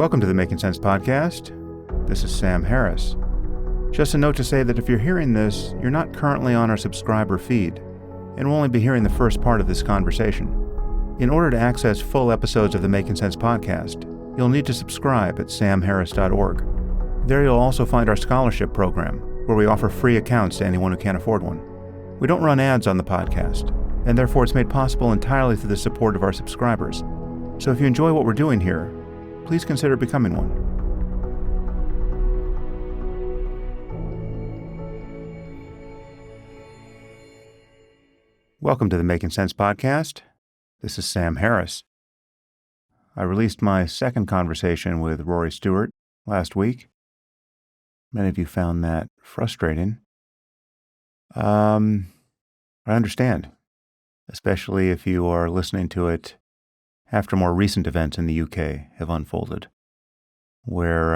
Welcome to the Making Sense podcast. This is Sam Harris. Just a note to say that if you're hearing this, you're not currently on our subscriber feed, and will only be hearing the first part of this conversation. In order to access full episodes of the Making Sense podcast, you'll need to subscribe at samharris.org. There you'll also find our scholarship program, where we offer free accounts to anyone who can't afford one. We don't run ads on the podcast, and therefore it's made possible entirely through the support of our subscribers. So if you enjoy what we're doing here, please consider becoming one. Welcome to the Making Sense podcast. This is Sam Harris. I released my second conversation with Rory Stewart last week. Many of you found that frustrating. I understand, especially if you are listening to it after more recent events in the UK have unfolded, where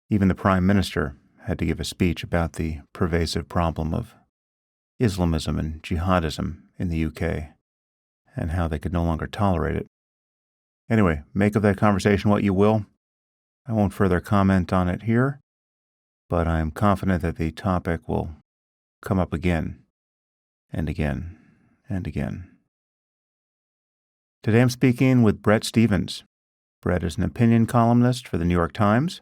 even the Prime Minister had to give a speech about the pervasive problem of Islamism and jihadism in the UK and how they could no longer tolerate it. Anyway, make of that conversation what you will. I won't further comment on it here, but I am confident that the topic will come up again and again and again. Today I'm speaking with Bret Stephens. Bret is an opinion columnist for the New York Times.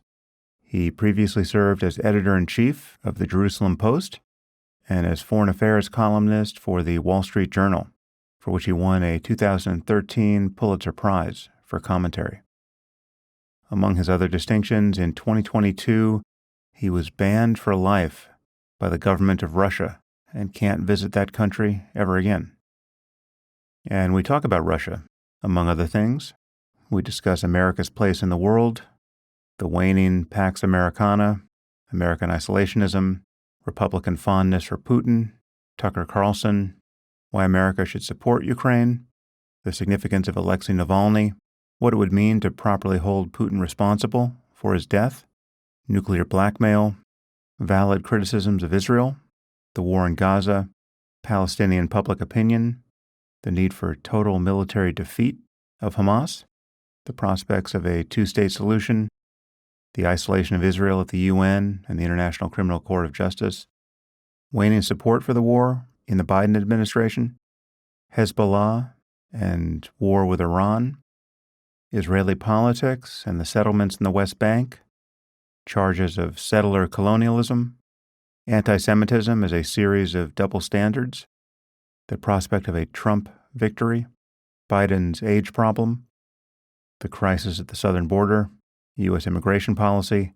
He previously served as editor-in-chief of the Jerusalem Post and as foreign affairs columnist for the Wall Street Journal, for which he won a 2013 Pulitzer Prize for commentary. Among his other distinctions, in 2022, he was banned for life by the government of Russia and can't visit that country ever again. And we talk about Russia, among other things. We discuss America's place in the world, the waning Pax Americana, American isolationism, Republican fondness for Putin, Tucker Carlson, why America should support Ukraine, the significance of Alexei Navalny, what it would mean to properly hold Putin responsible for his death, nuclear blackmail, valid criticisms of Israel, the war in Gaza, Palestinian public opinion, the need for total military defeat of Hamas, the prospects of a two-state solution, the isolation of Israel at the UN and the International Criminal Court of Justice, waning support for the war in the Biden administration, Hezbollah and war with Iran, Israeli politics and the settlements in the West Bank, charges of settler colonialism, antisemitism as a series of double standards, the prospect of a Trump victory, Biden's age problem, the crisis at the southern border, U.S. immigration policy,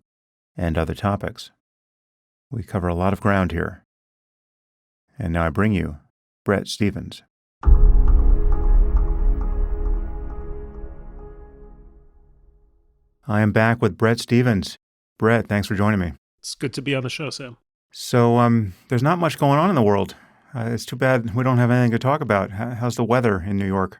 and other topics. We cover a lot of ground here. And now I bring you Bret Stephens. I am back with Bret Stephens. Bret, thanks for joining me. It's good to be on the show, Sam. So there's not much going on in the world. It's too bad we don't have anything to talk about. How's the weather in New York?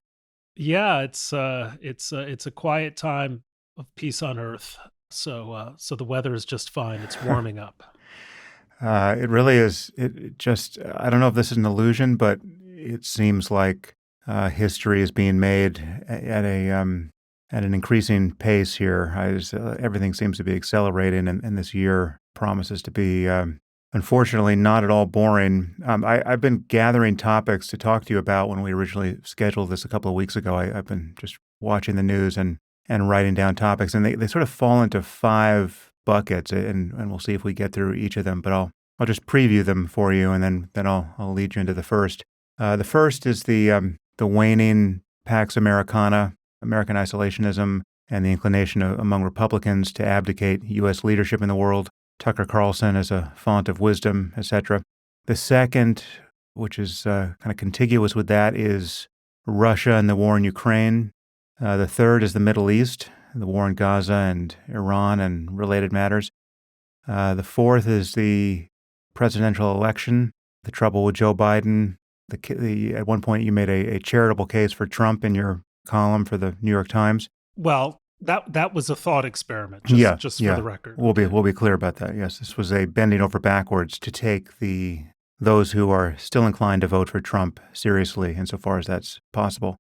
Yeah, it's a quiet time of peace on earth. So the weather is just fine. It's warming up. It really is. It just, I don't know if this is an illusion, but it seems like history is being made at an increasing pace here. Everything seems to be accelerating, and this year promises to be unfortunately not at all boring. I've been gathering topics to talk to you about when we originally scheduled this a couple of weeks ago. I've been just watching the news and writing down topics, and they sort of fall into 5 buckets, and we'll see if we get through each of them, but I'll just preview them for you, and then I'll lead you into the first. The first is the waning Pax Americana, American isolationism, and the inclination among Republicans to abdicate U.S. leadership in the world. Tucker Carlson as a font of wisdom, etc. The second, which is kind of contiguous with that, is Russia and the war in Ukraine. The third is the Middle East, the war in Gaza and Iran and related matters. The fourth is the presidential election, the trouble with Joe Biden. At one point, you made a charitable case for Trump in your column for the New York Times. Well, that was a thought experiment, just for the record. We'll be clear about that. Yes, this was a bending over backwards to take those who are still inclined to vote for Trump seriously, insofar as that's possible.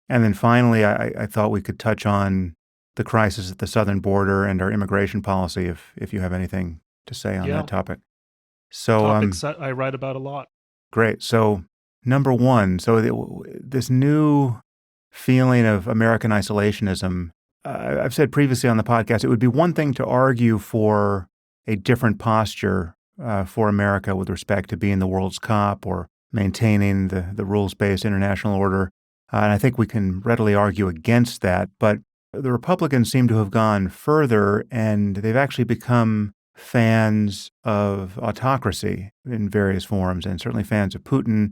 And then finally, I thought we could touch on the crisis at the southern border and our immigration policy, if you have anything to say on that topic. So, topics I write about a lot. Great. So, number one, this new feeling of American isolationism, I've said previously on the podcast, it would be one thing to argue for a different posture for America with respect to being the world's cop or maintaining the rules-based international order. And I think we can readily argue against that. But the Republicans seem to have gone further, and they've actually become fans of autocracy in various forms, and certainly fans of Putin.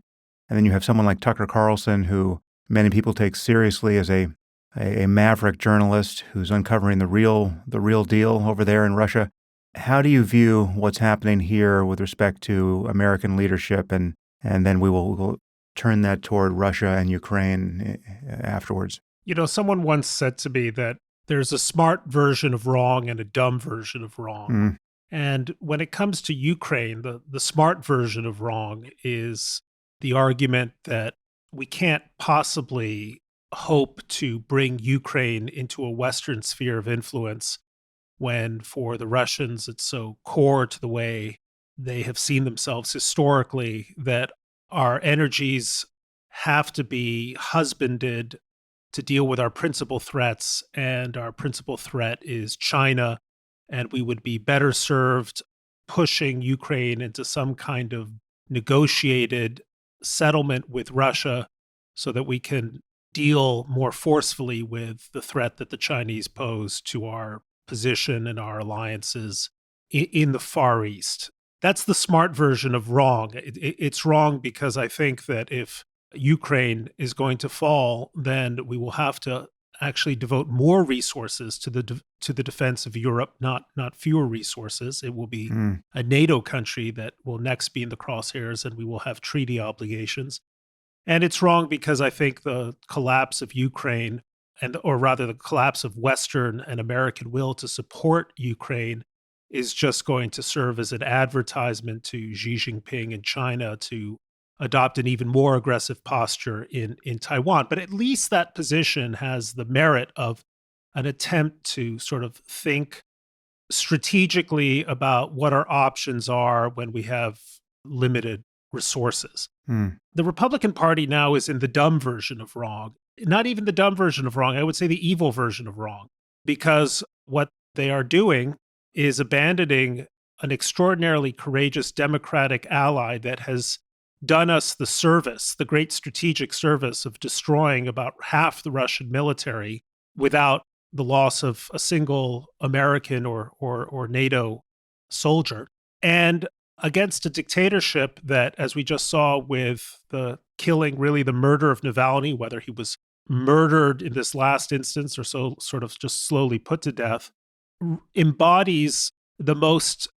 And then you have someone like Tucker Carlson, who many people take seriously as a maverick journalist who's uncovering the real deal over there in Russia. How do you view what's happening here with respect to American leadership, and then we'll turn that toward Russia and Ukraine afterwards? Someone once said to me that there's a smart version of wrong and a dumb version of wrong. And when it comes to Ukraine, the smart version of wrong is the argument that we can't possibly hope to bring Ukraine into a Western sphere of influence when, for the Russians, it's so core to the way they have seen themselves historically that our energies have to be husbanded to deal with our principal threats, and our principal threat is China, and we would be better served pushing Ukraine into some kind of negotiated settlement with Russia so that we can deal more forcefully with the threat that the Chinese pose to our position and our alliances in the Far East. That's the smart version of wrong. It's wrong because I think that if Ukraine is going to fall, then we will have to actually devote more resources to the defense of Europe, not fewer resources. It will be a NATO country that will next be in the crosshairs, and we will have treaty obligations. And it's wrong because I think the collapse of Ukraine, or rather the collapse of Western and American will to support Ukraine, is just going to serve as an advertisement to Xi Jinping and China to adopt an even more aggressive posture in Taiwan. But at least that position has the merit of an attempt to sort of think strategically about what our options are when we have limited resources. The Republican Party now is in the dumb version of wrong. Not even the dumb version of wrong, I would say the evil version of wrong, because what they are doing is abandoning an extraordinarily courageous democratic ally that has done us the service, the great strategic service of destroying about half the Russian military without the loss of a single American or NATO soldier, and against a dictatorship that, as we just saw with the killing, really the murder of Navalny, whether he was murdered in this last instance or so sort of just slowly put to death, embodies the most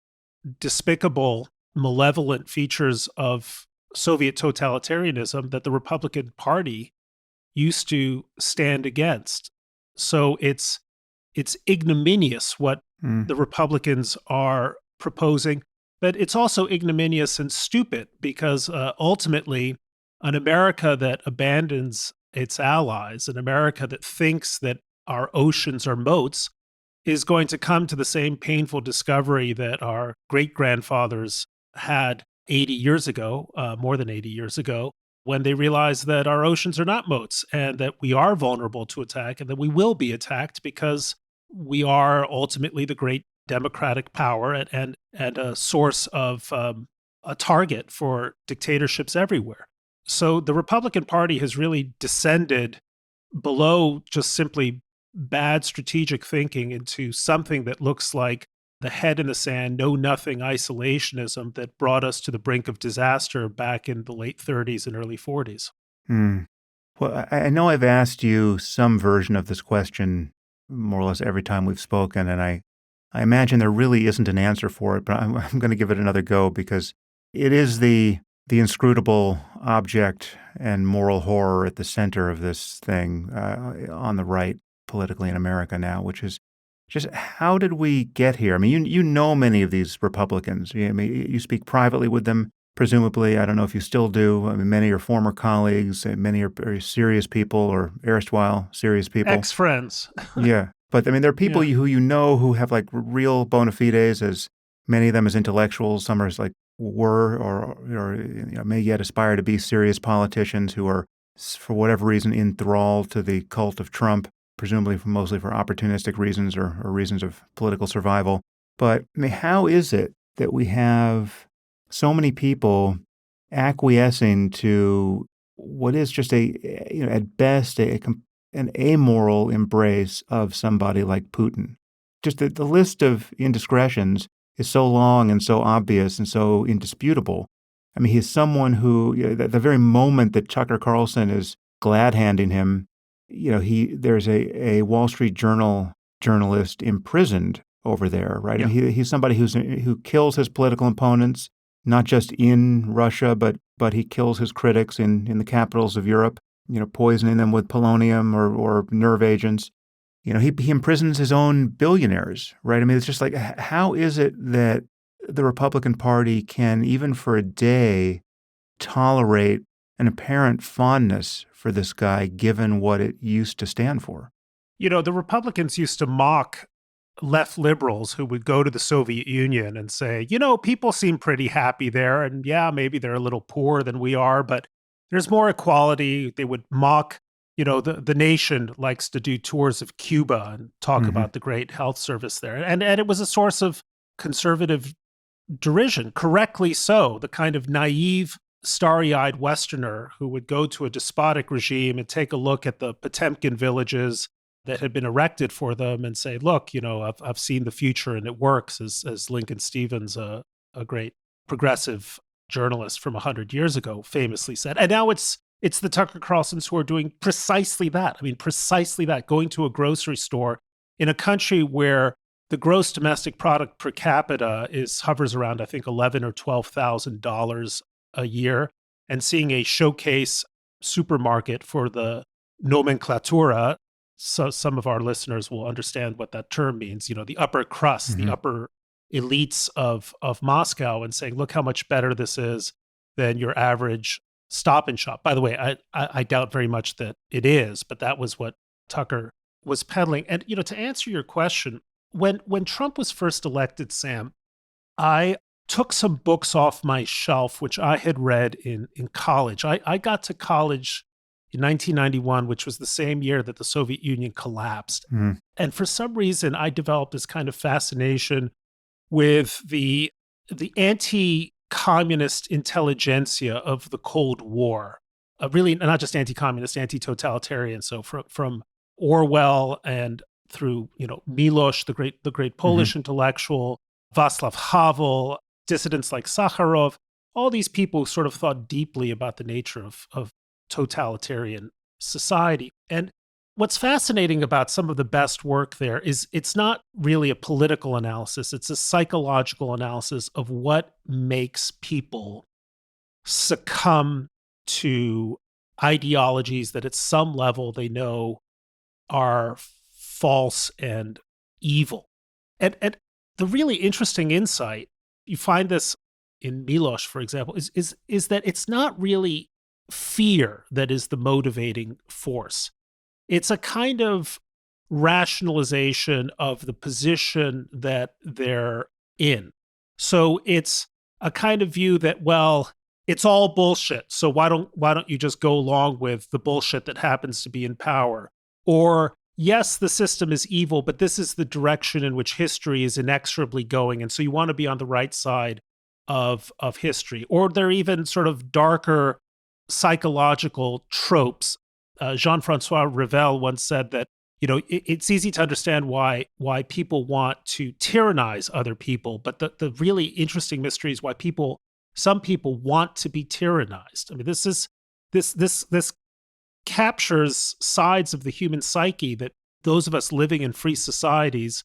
despicable, malevolent features of Soviet totalitarianism that the Republican Party used to stand against. So it's ignominious what the Republicans are proposing, but it's also ignominious and stupid because ultimately an America that abandons its allies, an America that thinks that our oceans are moats, is going to come to the same painful discovery that our great-grandfathers had 80 years ago, more than 80 years ago, when they realized that our oceans are not moats and that we are vulnerable to attack and that we will be attacked because we are ultimately the great democratic power and a source of a target for dictatorships everywhere. So the Republican Party has really descended below just simply bad strategic thinking into something that looks like the head in the sand, know-nothing isolationism that brought us to the brink of disaster back in the late 30s and early 40s. Well, I know I've asked you some version of this question more or less every time we've spoken, and I imagine there really isn't an answer for it, but I'm going to give it another go because it is the inscrutable object and moral horror at the center of this thing on the right politically in America now, which is just how did we get here? I mean, you know many of these Republicans. I mean, you speak privately with them, presumably. I don't know if you still do. I mean, many are former colleagues. Many are very serious people or erstwhile serious people. Ex-friends. Yeah. But I mean, there are people Yeah. who you know who have like real bona fides, as many of them as intellectuals. Some are as like were or may yet aspire to be serious politicians who are, for whatever reason, enthralled to the cult of Trump, presumably mostly for opportunistic reasons or reasons of political survival. But I mean, how is it that we have so many people acquiescing to what is just at best, an amoral embrace of somebody like Putin? Just the list of indiscretions is so long and so obvious and so indisputable. I mean, he's someone who, at the very moment that Tucker Carlson is glad-handing him, there's a Wall Street Journal journalist imprisoned over there, right? Yeah. I mean, he's somebody who kills his political opponents, not just in Russia, but he kills his critics in the capitals of Europe, poisoning them with polonium or nerve agents. He imprisons his own billionaires, right? I mean, it's just like, how is it that the Republican Party can, even for a day, tolerate an apparent fondness for this guy, given what it used to stand for? The Republicans used to mock left liberals who would go to the Soviet Union and say, people seem pretty happy there. And yeah, maybe they're a little poorer than we are, but there's more equality. They would mock, the nation likes to do tours of Cuba and talk about the great health service there. And it was a source of conservative derision, correctly so. The kind of naive, starry-eyed Westerner who would go to a despotic regime and take a look at the Potemkin villages that had been erected for them and say, look, I've seen the future and it works, as Lincoln Stevens, a great progressive journalist from 100 years ago, famously said. And now it's the Tucker Carlsons who are doing precisely that. I mean, precisely that, going to a grocery store in a country where the gross domestic product per capita hovers around, I think, $11,000 or $12,000 a year, and seeing a showcase supermarket for the nomenclatura. So some of our listeners will understand what that term means, the upper crust, the upper elites of Moscow, and saying, look how much better this is than your average Stop and Shop. By the way, I doubt very much that it is, but that was what Tucker was peddling. And, to answer your question, when Trump was first elected, Sam, I took some books off my shelf, which I had read in college. I got to college in 1991, which was the same year that the Soviet Union collapsed. And for some reason, I developed this kind of fascination with the anti-communist intelligentsia of the Cold War. Really, not just anti-communist, anti-totalitarian. So from Orwell and through Milosz, the great Polish intellectual, Václav Havel, dissidents like Sakharov, all these people sort of thought deeply about the nature of totalitarian society. And what's fascinating about some of the best work there is it's not really a political analysis. It's a psychological analysis of what makes people succumb to ideologies that at some level they know are false and evil. And the really interesting insight, you find this in Milosz, for example, is that it's not really fear that is the motivating force. It's a kind of rationalization of the position that they're in. So it's a kind of view that, well, it's all bullshit. So why don't you just go along with the bullshit that happens to be in power? Or yes, the system is evil, but this is the direction in which history is inexorably going. And so you want to be on the right side of history. Or there are even sort of darker psychological tropes. Jean-Francois Revel once said that, it's easy to understand why people want to tyrannize other people, but the really interesting mystery is why some people want to be tyrannized. I mean, this captures sides of the human psyche that those of us living in free societies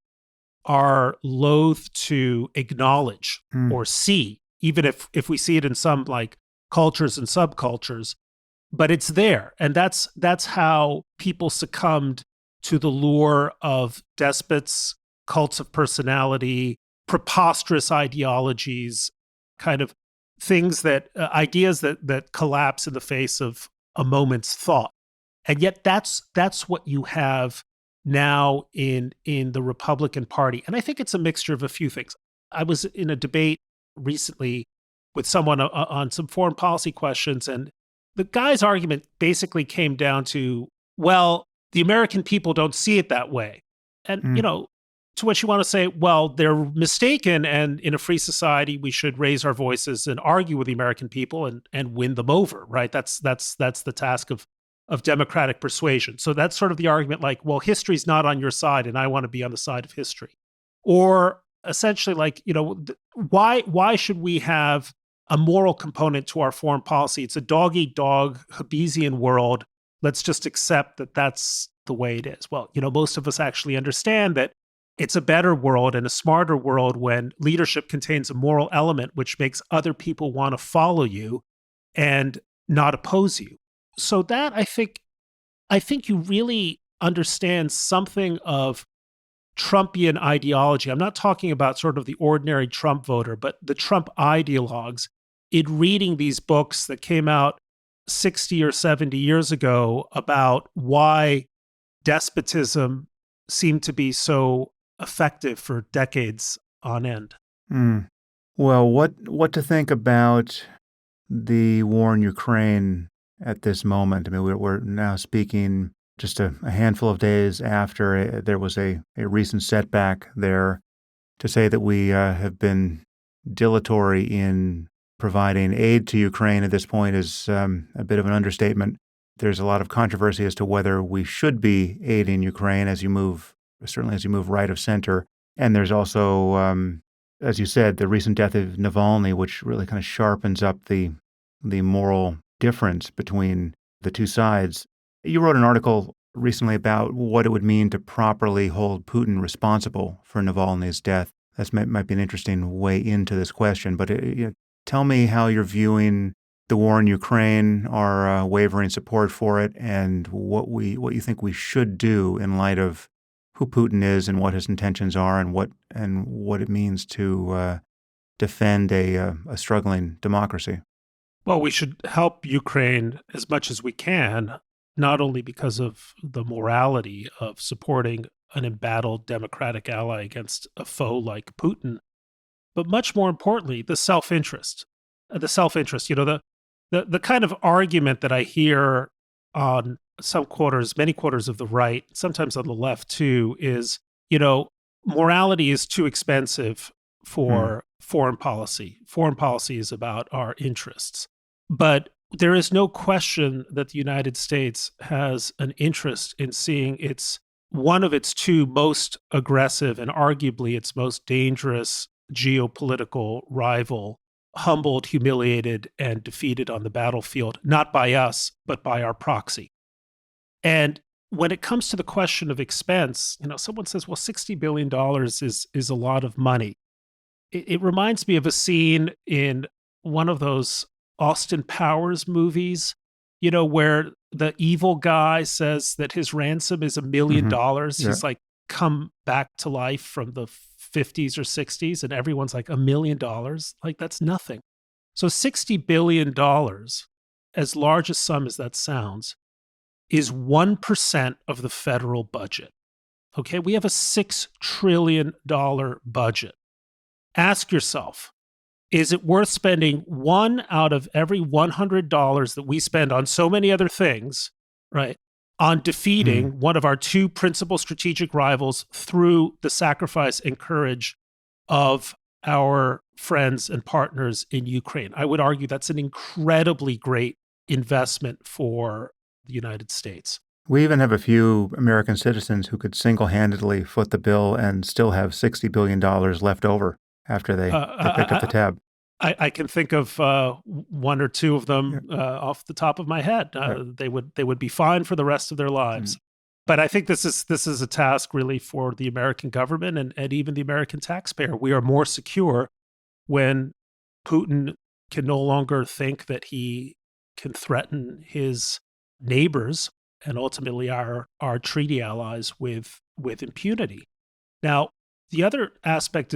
are loath to acknowledge or see, even if we see it in some like cultures and subcultures. But it's there, and that's how people succumbed to the lure of despots, cults of personality, preposterous ideologies, kind of things ideas that collapse in the face of a moment's thought. And yet that's what you have now in the Republican Party. And I think it's a mixture of a few things. I was in a debate recently with someone on some foreign policy questions, and the guy's argument basically came down to, well, the American people don't see it that way. And, to which you want to say, well, they're mistaken. And in a free society, we should raise our voices and argue with the American people and win them over, right? That's the task of democratic persuasion. So that's sort of the argument like, well, history's not on your side and I want to be on the side of history. Or essentially like, why should we have a moral component to our foreign policy? It's a dog-eat-dog Hobbesian world. Let's just accept that that's the way it is. Well, most of us actually understand that it's a better world and a smarter world when leadership contains a moral element which makes other people want to follow you and not oppose you. So that I think you really understand something of Trumpian ideology. I'm not talking about sort of the ordinary Trump voter, but the Trump ideologues in reading these books that came out 60 or 70 years ago about why despotism seemed to be so effective for decades on end. Well, what to think about the war in Ukraine at this moment? I mean, we're now speaking just a handful of days after there was a recent setback there. To say that we have been dilatory in providing aid to Ukraine at this point is a bit of an understatement. There's a lot of controversy as to whether we should be aiding Ukraine certainly as you move right of center. And there's also, as you said, the recent death of Navalny, which really kind of sharpens up the moral difference between the two sides. You wrote an article recently about what it would mean to properly hold Putin responsible for Navalny's death. That might be an interesting way into this question, but tell me how you're viewing the war in Ukraine, our wavering support for it, and what you think we should do in light of who Putin is and what his intentions are, and what it means to defend a struggling democracy. Well, we should help Ukraine as much as we can, not only because of the morality of supporting an embattled democratic ally against a foe like Putin, but much more importantly, the self-interest. The self-interest, the kind of argument that I hear on many quarters of the right, sometimes on the left too, is, morality is too expensive for foreign policy. Foreign policy is about our interests. But there is no question that the United States has an interest in seeing one of its two most aggressive and arguably its most dangerous geopolitical rival humbled, humiliated, and defeated on the battlefield, not by us, but by our proxy. And when it comes to the question of expense, someone says, well, $60 billion is a lot of money. It reminds me of a scene in one of those Austin Powers movies, where the evil guy says that his ransom is $1 million. Yeah. He's like come back to life from the 50s or 60s, and everyone's like, $1 million? Like, that's nothing. So $60 billion, as large a sum as that sounds, is 1% of the federal budget. Okay, we have a $6 trillion budget. Ask yourself, is it worth spending one out of every $100 that we spend on so many other things, right, on defeating one of our two principal strategic rivals through the sacrifice and courage of our friends and partners in Ukraine? I would argue that's an incredibly great investment for the United States. We even have a few American citizens who could single-handedly foot the bill and still have $60 billion left over after they picked up the tab. I can think of one or two of them off the top of my head. Right. They would be fine for the rest of their lives. But I think this is a task really for the American government and even the American taxpayer. We are more secure when Putin can no longer think that he can threaten his neighbors and ultimately our treaty allies with impunity. Now, the other aspect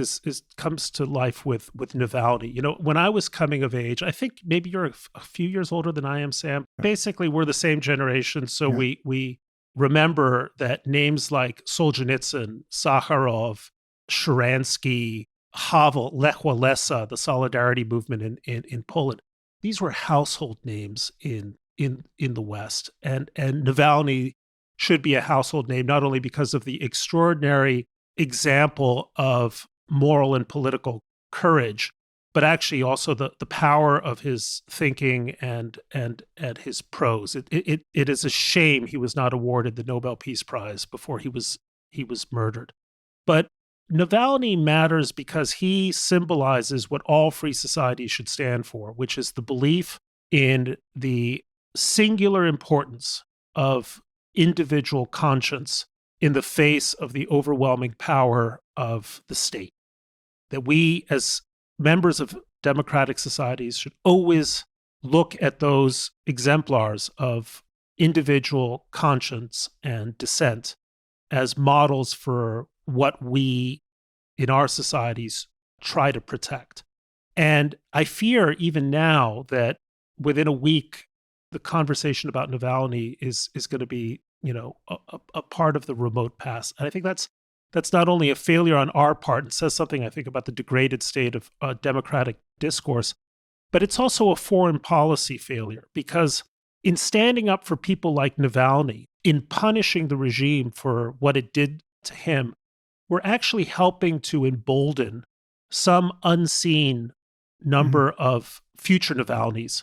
comes to life with Navalny. When I was coming of age, I think maybe you're a few years older than I am, Sam. Basically, we're the same generation, so we remember that names like Solzhenitsyn, Sakharov, Sharansky, Havel, Lech Walesa, the Solidarity movement in Poland, these were household names in the West. And Navalny should be a household name, not only because of the extraordinary example of moral and political courage, but actually also the power of his thinking and his prose. It is a shame he was not awarded the Nobel Peace Prize before he was murdered. But Navalny matters because he symbolizes what all free societies should stand for, which is the belief in the singular importance of individual conscience in the face of the overwhelming power of the state. That we, as members of democratic societies, should always look at those exemplars of individual conscience and dissent as models for what we in our societies try to protect. And I fear even now that within a week, the conversation about Navalny is going to be, a part of the remote past. And I think that's not only a failure on our part and says something, I think, about the degraded state of democratic discourse, but it's also a foreign policy failure because in standing up for people like Navalny, in punishing the regime for what it did to him, we're actually helping to embolden some unseen number of future Navalnys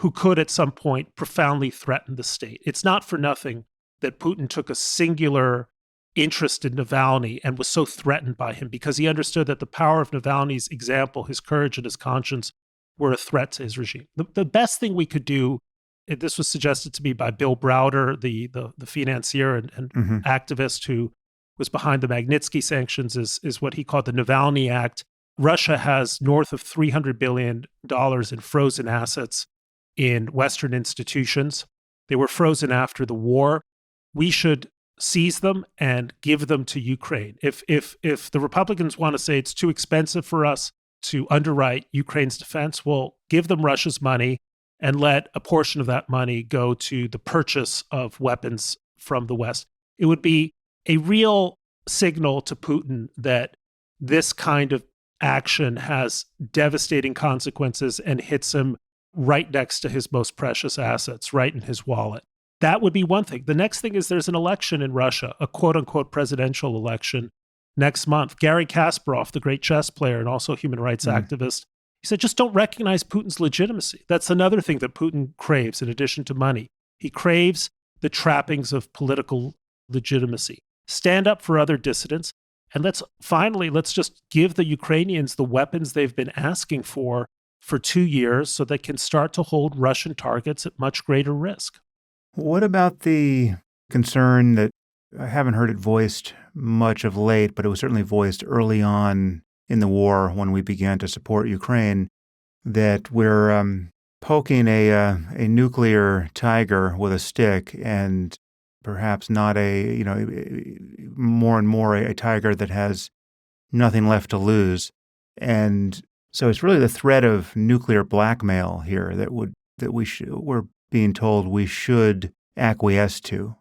who could at some point profoundly threaten the state. It's not for nothing that Putin took a singular interest in Navalny and was so threatened by him because he understood that the power of Navalny's example, his courage and his conscience were a threat to his regime. The best thing we could do, this was suggested to me by Bill Browder, the financier and activist who was behind the Magnitsky sanctions, is what he called the Navalny Act. Russia has north of $300 billion in frozen assets in Western institutions. They were frozen after the war. We should seize them and give them to Ukraine. If the Republicans want to say it's too expensive for us to underwrite Ukraine's defense, well, give them Russia's money and let a portion of that money go to the purchase of weapons from the West. It would be a real signal to Putin that this kind of action has devastating consequences and hits him right next to his most precious assets, right in his wallet. That would be one thing. The next thing is there's an election in Russia, a quote-unquote presidential election next month. Garry Kasparov, the great chess player and also human rights activist, he said, just don't recognize Putin's legitimacy. That's another thing that Putin craves in addition to money. He craves the trappings of political legitimacy. Stand up for other dissidents. And let's just give the Ukrainians the weapons they've been asking for 2 years so they can start to hold Russian targets at much greater risk. What about the concern that I haven't heard it voiced much of late, but it was certainly voiced early on in the war when we began to support Ukraine, that we're poking a nuclear tiger with a stick and perhaps not more and more a tiger that has nothing left to lose. And so it's really the threat of nuclear blackmail here that we're being told we should acquiesce to.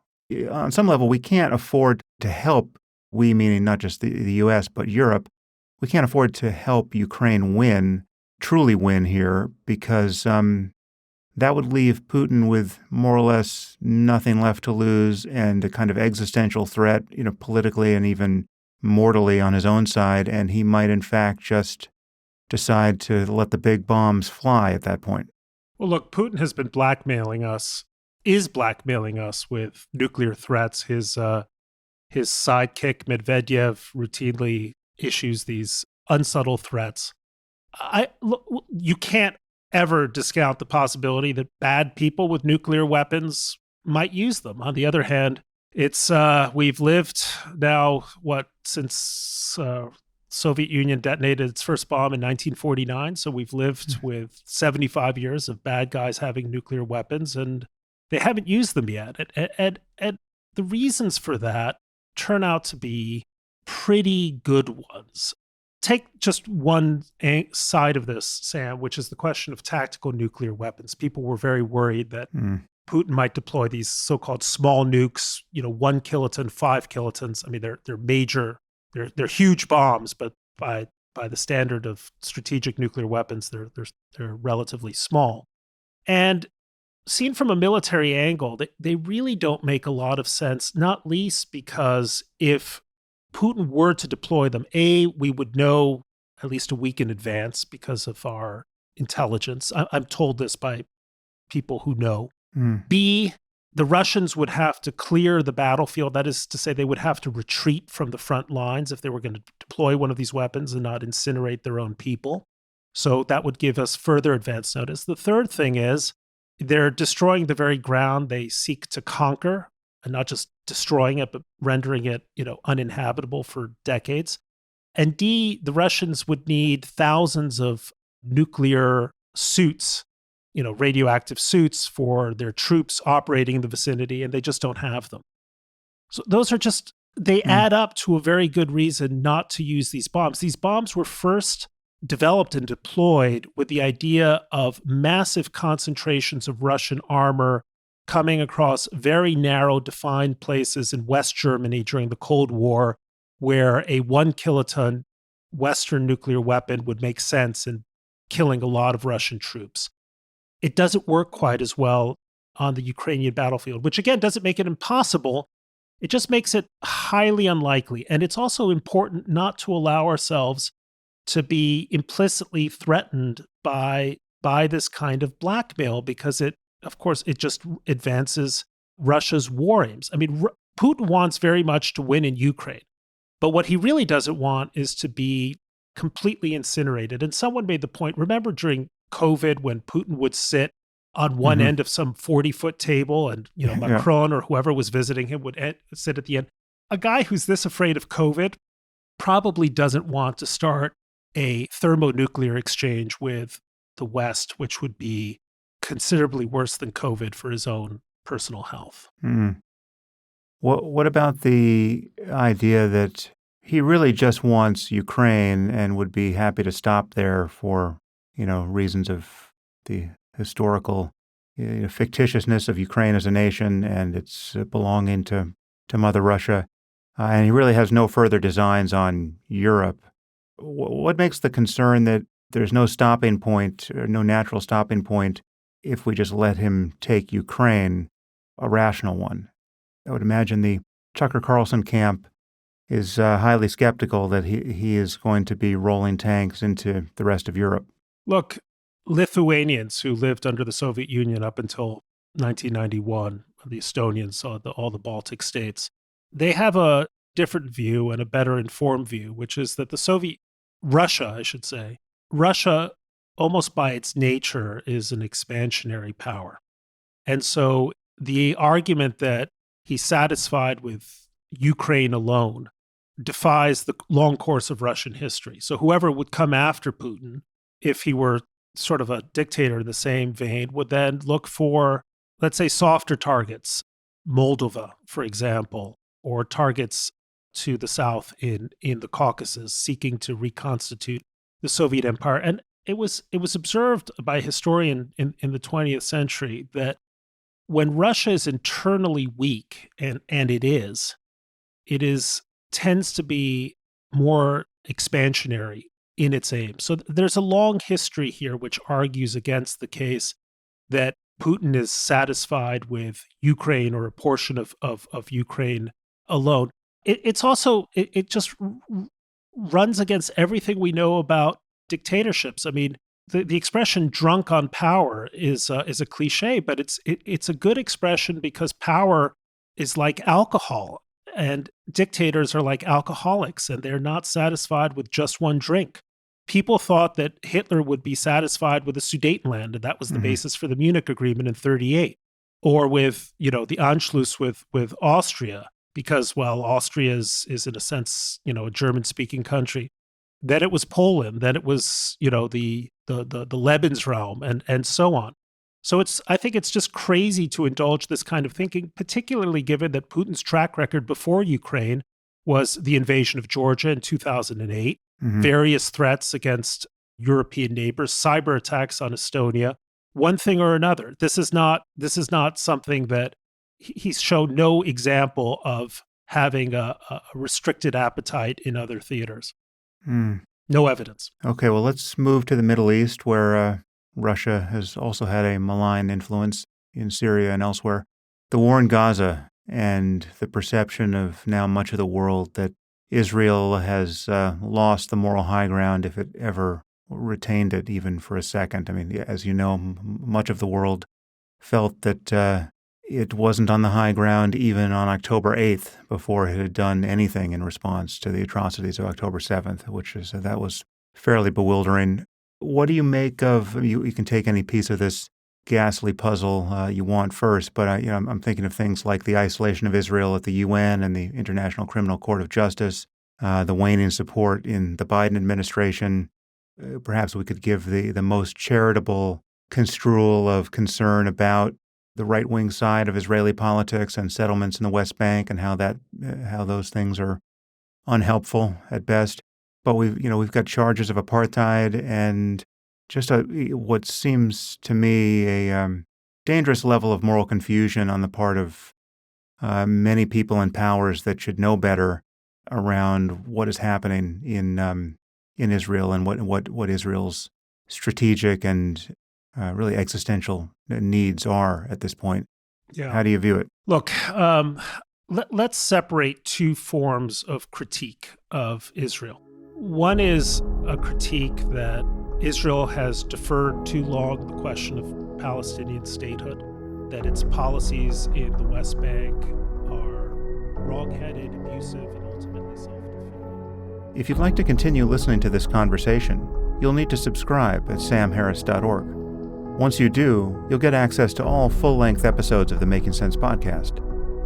On some level, we can't afford to help, we meaning not just the U.S., but Europe, we can't afford to help Ukraine truly win here, because that would leave Putin with more or less nothing left to lose and a kind of existential threat, politically and even mortally on his own side, and he might in fact just decide to let the big bombs fly at that point. Well, look, Putin has been blackmailing us with nuclear threats. His sidekick, Medvedev, routinely issues these unsubtle threats. You can't ever discount the possibility that bad people with nuclear weapons might use them. On the other hand, it's we've lived now, since Soviet Union detonated its first bomb in 1949. So we've lived with 75 years of bad guys having nuclear weapons, and they haven't used them yet. And the reasons for that turn out to be pretty good ones. Take just one side of this, Sam, which is the question of tactical nuclear weapons. People were very worried that Putin might deploy these so-called small nukes, 1 kiloton, 5 kilotons. I mean, they're major, they're huge bombs, but by the standard of strategic nuclear weapons, they're relatively small. And seen from a military angle, they really don't make a lot of sense, not least because if Putin were to deploy them, A, we would know at least a week in advance because of our intelligence. I'm told this by people who know. B, the Russians would have to clear the battlefield. That is to say, they would have to retreat from the front lines if they were going to deploy one of these weapons and not incinerate their own people. So that would give us further advance notice. The third thing is they're destroying the very ground they seek to conquer, and not just destroying it, but rendering it, uninhabitable for decades. And D, the Russians would need thousands of nuclear suits, radioactive suits for their troops operating in the vicinity, and they just don't have them. So those are they add up to a very good reason not to use these bombs. These bombs were first developed and deployed with the idea of massive concentrations of Russian armor coming across very narrow, defined places in West Germany during the Cold War, where a 1 kiloton Western nuclear weapon would make sense in killing a lot of Russian troops. It doesn't work quite as well on the Ukrainian battlefield, which again doesn't make it impossible. It just makes it highly unlikely. And it's also important not to allow ourselves to be implicitly threatened by this kind of blackmail, because it just advances Russia's war aims. I mean, Putin wants very much to win in Ukraine, but what he really doesn't want is to be completely incinerated. And someone made the point, remember during COVID when Putin would sit on one end of some 40-foot table and, Macron or whoever was visiting him would sit at the end. A guy who's this afraid of COVID probably doesn't want to start a thermonuclear exchange with the West, which would be considerably worse than COVID for his own personal health. What about the idea that he really just wants Ukraine and would be happy to stop there for, reasons of the historical fictitiousness of Ukraine as a nation and its belonging to Mother Russia, and he really has no further designs on Europe? What makes the concern that there's no stopping point, or no natural stopping point, if we just let him take Ukraine, a rational one? I would imagine the Tucker Carlson camp is highly skeptical that he is going to be rolling tanks into the rest of Europe. Look, Lithuanians who lived under the Soviet Union up until 1991, the Estonians, all the Baltic states, they have a different view and a better informed view, which is that Russia, almost by its nature, is an expansionary power. And so the argument that he's satisfied with Ukraine alone defies the long course of Russian history. So whoever would come after Putin, if he were sort of a dictator in the same vein, would then look for, let's say, softer targets, Moldova, for example, or targets to the south in the Caucasus, seeking to reconstitute the Soviet Empire. And it was observed by a historian in the 20th century that when Russia is internally weak, and it is tends to be more expansionary in its aim. So there's a long history here which argues against the case that Putin is satisfied with Ukraine or a portion of Ukraine alone. It just runs against everything we know about dictatorships. I mean, the expression "drunk on power" is a cliche, but it's a good expression because power is like alcohol, and dictators are like alcoholics, and they're not satisfied with just one drink. People thought that Hitler would be satisfied with the Sudetenland, and that was the basis for the Munich Agreement in 1938, or with the Anschluss with Austria, because Austria is in a sense a German-speaking country. Then it was Poland. Then it was the Lebensraum and so on. So I think it's just crazy to indulge this kind of thinking, particularly given that Putin's track record before Ukraine was the invasion of Georgia in 2008, various threats against European neighbors, cyber attacks on Estonia, one thing or another. This is not something that he's shown no example of having a restricted appetite in other theaters. No evidence. Okay, well, let's move to the Middle East, where Russia has also had a malign influence in Syria and elsewhere. The war in Gaza and the perception of now much of the world that Israel has lost the moral high ground, if it ever retained it even for a second. I mean, as you know, much of the world felt that it wasn't on the high ground even on October 8th before it had done anything in response to the atrocities of October 7th, that was fairly bewildering. What do you make of, you can take any piece of this ghastly puzzle you want first, but I'm thinking of things like the isolation of Israel at the UN and the International Criminal Court of Justice, the waning support in the Biden administration. Perhaps we could give the most charitable construal of concern about the right-wing side of Israeli politics and settlements in the West Bank and how those things are unhelpful at best. But we've got charges of apartheid and just what seems to me a dangerous level of moral confusion on the part of many people in powers that should know better around what is happening in Israel and what Israel's strategic and really existential needs are at this point. Yeah. How do you view it? Look, let's separate two forms of critique of Israel. One is a critique that Israel has deferred too long the question of Palestinian statehood, that its policies in the West Bank are wrong-headed, abusive, and ultimately self-defeating. If you'd like to continue listening to this conversation, you'll need to subscribe at samharris.org. Once you do, you'll get access to all full-length episodes of the Making Sense podcast.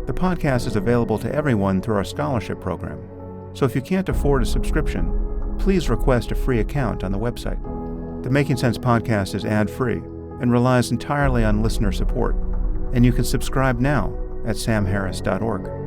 The podcast is available to everyone through our scholarship program. So if you can't afford a subscription, please request a free account on the website. The Making Sense podcast is ad-free and relies entirely on listener support, and you can subscribe now at samharris.org.